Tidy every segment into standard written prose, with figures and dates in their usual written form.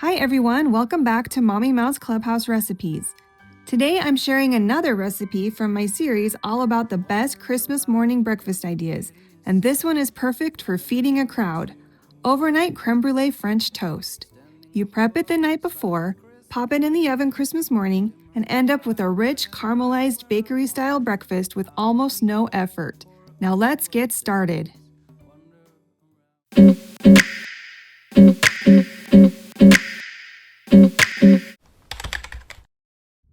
Hi everyone, welcome back to Mommy Mouse Clubhouse Recipes. Today I'm sharing another recipe from my series all about the best Christmas morning breakfast ideas, and this one is perfect for feeding a crowd. Overnight crème brûlée French toast. You prep it the night before, pop it in the oven Christmas morning, and end up with a rich caramelized bakery-style breakfast with almost no effort. Now let's get started.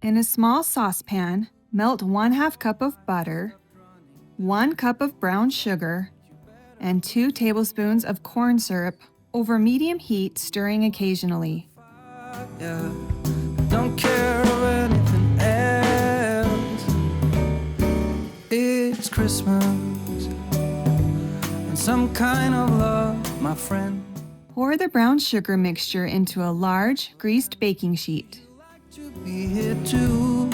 In a small saucepan, melt 1/2 cup of butter, 1 cup of brown sugar, and 2 tablespoons of corn syrup over medium heat, stirring occasionally. Don't care of anything else. It's Christmas and some kind of love, my friend. Pour the brown sugar mixture into a large, greased baking sheet. To be here too.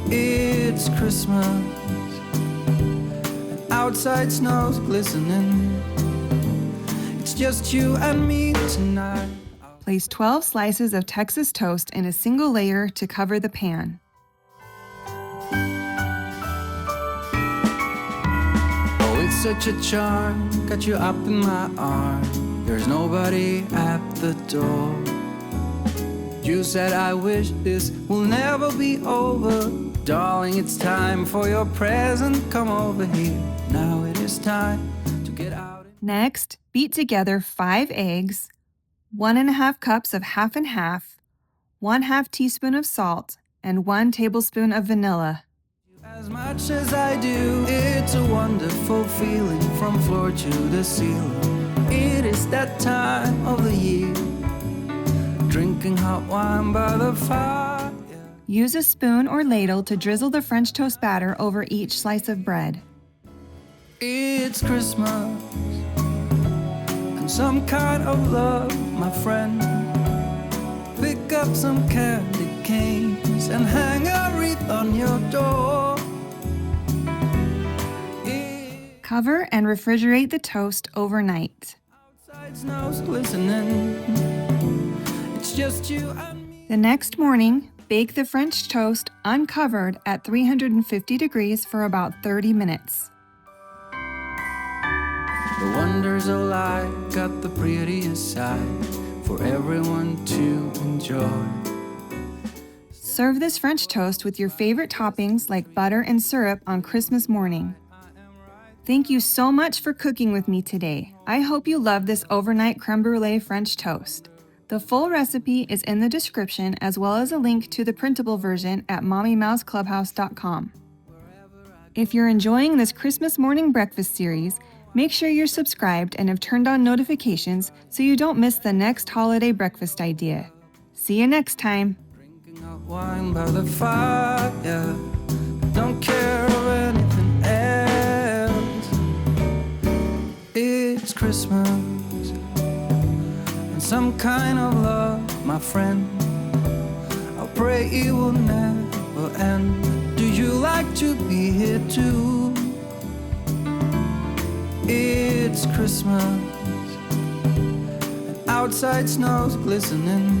It's Christmas and outside snow's glistening. It's just you and me tonight. Place 12 slices of Texas toast in a single layer to cover the pan. Oh, it's such a charm, got you up in my arm. There's nobody at the door. You said I wish this will never be over. Darling, it's time for your present. Come over here. Now it is time to get out. Next, beat together 5 eggs, 1½ cups of half and half, 1/2 teaspoon of salt, and 1 tablespoon of vanilla. As much as I do, it's a wonderful feeling from floor to the ceiling. It is that time of the year. Drinking hot wine by the fire. Use a spoon or ladle to drizzle the French toast batter over each slice of bread. It's Christmas and some kind of love, my friend. Pick up some candy canes and hang a wreath on your door. Cover and refrigerate the toast overnight. Outside snow's glistening. It's just you and me. The next morning, bake the French toast uncovered at 350 degrees for about 30 minutes. The wonders of life got the prettiest side for everyone to enjoy. Serve this French toast with your favorite toppings like butter and syrup on Christmas morning. Thank you so much for cooking with me today. I hope you love this overnight crème brûlée French toast. The full recipe is in the description, as well as a link to the printable version at mommymouseclubhouse.com. If you're enjoying this Christmas morning breakfast series, make sure you're subscribed and have turned on notifications so you don't miss the next holiday breakfast idea. See you next time. Drinking hot wine by the fire. Don't care of anything else. It's Christmas and some kind of love, my friend. I pray it will never end. Do you like to be here too? It's Christmas and outside snow's glistening.